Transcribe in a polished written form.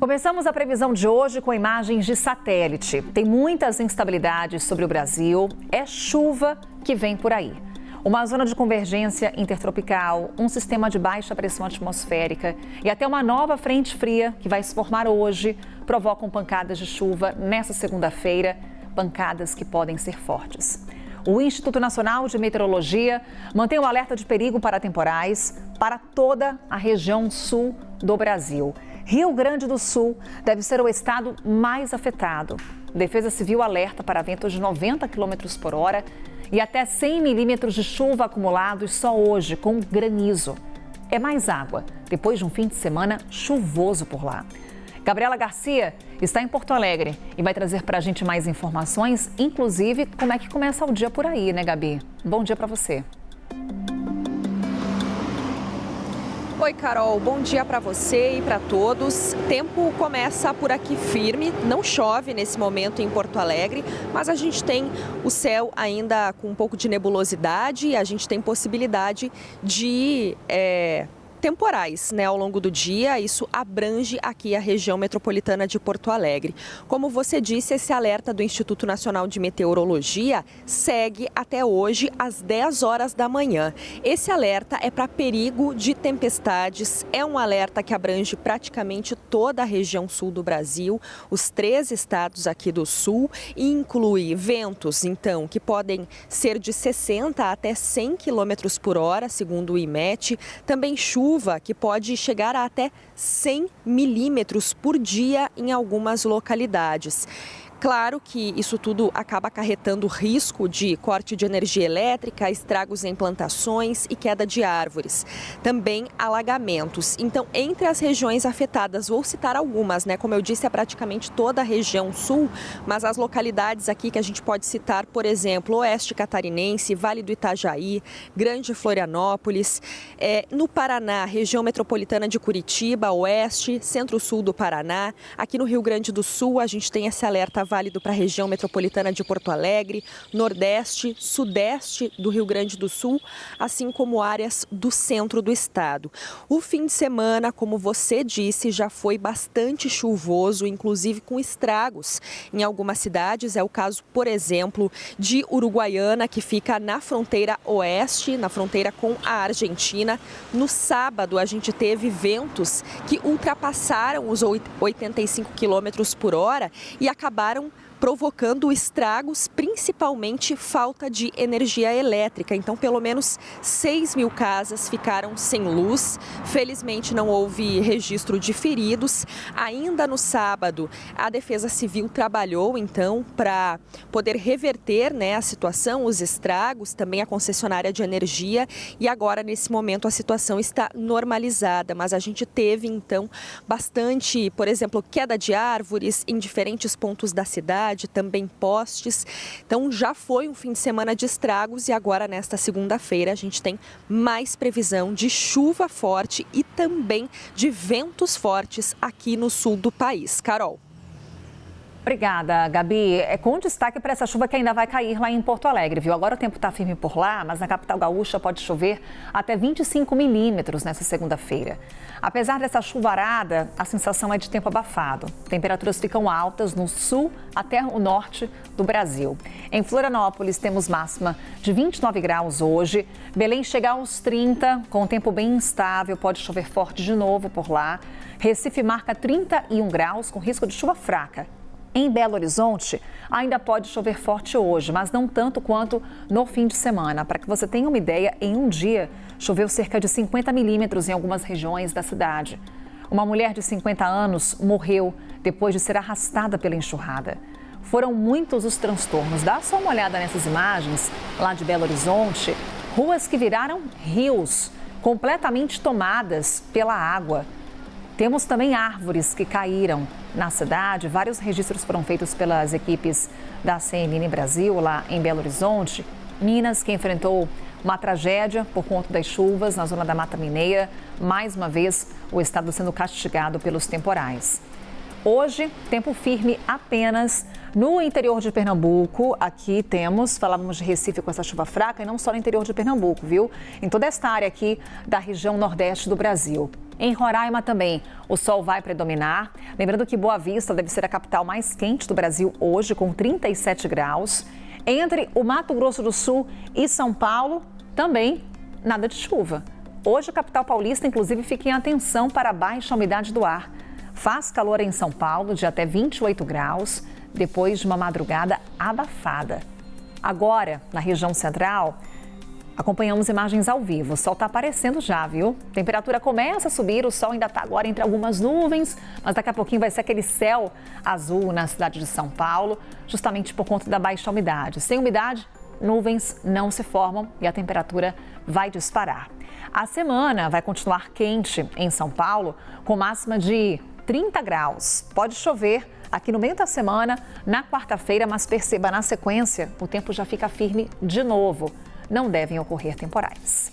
Começamos a previsão de hoje com imagens de satélite. Tem muitas instabilidades sobre o Brasil. É chuva que vem por aí. Uma zona de convergência intertropical, um sistema de baixa pressão atmosférica e até uma nova frente fria que vai se formar hoje provocam pancadas de chuva nesta segunda-feira, pancadas que podem ser fortes. O Instituto Nacional de Meteorologia mantém o alerta de perigo para temporais para toda a região sul do Brasil. Rio Grande do Sul deve ser o estado mais afetado. Defesa Civil alerta para ventos de 90 km por hora e até 100 milímetros de chuva acumulados só hoje, com granizo. É mais água, depois de um fim de semana chuvoso por lá. Gabriela Garcia está em Porto Alegre e vai trazer para a gente mais informações, inclusive como é que começa o dia por aí, né, Gabi? Bom dia para você. Oi, Carol, bom dia para você e para todos. Tempo começa por aqui firme, não chove nesse momento em Porto Alegre, mas a gente tem o céu ainda com um pouco de nebulosidade e a gente tem possibilidade de temporais, né, ao longo do dia. Isso abrange aqui a região metropolitana de Porto Alegre. Como você disse, esse alerta do Instituto Nacional de Meteorologia segue até hoje às 10 horas da manhã. Esse alerta é para perigo de tempestades, é um alerta que abrange praticamente toda a região sul do Brasil, os 3 estados aqui do sul, e inclui ventos, então, que podem ser de 60 até 100 km por hora, segundo o IMET, também chuva que pode chegar a até 100 milímetros por dia em algumas localidades. Claro que isso tudo acaba acarretando risco de corte de energia elétrica, estragos em plantações e queda de árvores. Também alagamentos. Então, entre as regiões afetadas, vou citar algumas, né? Como eu disse, é praticamente toda a região sul, mas as localidades aqui que a gente pode citar, por exemplo, Oeste Catarinense, Vale do Itajaí, Grande Florianópolis, no Paraná, região metropolitana de Curitiba, Oeste, Centro-Sul do Paraná. Aqui no Rio Grande do Sul, a gente tem esse alerta válido para a região metropolitana de Porto Alegre, Nordeste, Sudeste do Rio Grande do Sul, assim como áreas do centro do estado. O fim de semana, como você disse, já foi bastante chuvoso, inclusive com estragos em algumas cidades. É o caso, por exemplo, de Uruguaiana, que fica na fronteira oeste, na fronteira com a Argentina. No sábado, a gente teve ventos que ultrapassaram os 85 km por hora e acabaram provocando estragos, principalmente falta de energia elétrica. Então, pelo menos 6 mil casas ficaram sem luz. Felizmente, não houve registro de feridos. Ainda no sábado, a Defesa Civil trabalhou, então, para poder reverter, né, a situação, os estragos, também a concessionária de energia. E agora, nesse momento, a situação está normalizada. Mas a gente teve, então, bastante, por exemplo, queda de árvores em diferentes pontos da cidade, também postes. Então já foi um fim de semana de estragos e agora nesta segunda-feira a gente tem mais previsão de chuva forte e também de ventos fortes aqui no sul do país. Carol. Obrigada, Gabi. É com destaque para essa chuva que ainda vai cair lá em Porto Alegre, viu? Agora o tempo está firme por lá, mas na capital gaúcha pode chover até 25 milímetros nessa segunda-feira. Apesar dessa chuvarada, a sensação é de tempo abafado. Temperaturas ficam altas no sul até o norte do Brasil. Em Florianópolis temos máxima de 29 graus hoje. Belém chega aos 30, com tempo bem instável, pode chover forte de novo por lá. Recife marca 31 graus, com risco de chuva fraca. Em Belo Horizonte, ainda pode chover forte hoje, mas não tanto quanto no fim de semana. Para que você tenha uma ideia, em um dia, choveu cerca de 50 milímetros em algumas regiões da cidade. Uma mulher de 50 anos morreu depois de ser arrastada pela enxurrada. Foram muitos os transtornos. Dá só uma olhada nessas imagens lá de Belo Horizonte. Ruas que viraram rios, completamente tomadas pela água. Temos também árvores que caíram na cidade. Vários registros foram feitos pelas equipes da CNN Brasil, lá em Belo Horizonte. Minas, que enfrentou uma tragédia por conta das chuvas na zona da Mata Mineira. Mais uma vez, o estado sendo castigado pelos temporais. Hoje, tempo firme apenas No interior de Pernambuco, aqui falávamos de Recife com essa chuva fraca, e não só no interior de Pernambuco, viu? Em toda esta área aqui da região nordeste do Brasil. Em Roraima também, o sol vai predominar. Lembrando que Boa Vista deve ser a capital mais quente do Brasil hoje, com 37 graus. Entre o Mato Grosso do Sul e São Paulo, também nada de chuva. Hoje, a capital paulista, inclusive, fica em atenção para a baixa umidade do ar. Faz calor em São Paulo, de até 28 graus, depois de uma madrugada abafada. Agora, na região central, acompanhamos imagens ao vivo. O sol está aparecendo já, viu? A temperatura começa a subir, o sol ainda está agora entre algumas nuvens, mas daqui a pouquinho vai ser aquele céu azul na cidade de São Paulo, justamente por conta da baixa umidade. Sem umidade, nuvens não se formam e a temperatura vai disparar. A semana vai continuar quente em São Paulo, com máxima de 30 graus. Pode chover aqui no meio da semana, na quarta-feira, mas perceba, na sequência, o tempo já fica firme de novo. Não devem ocorrer temporais.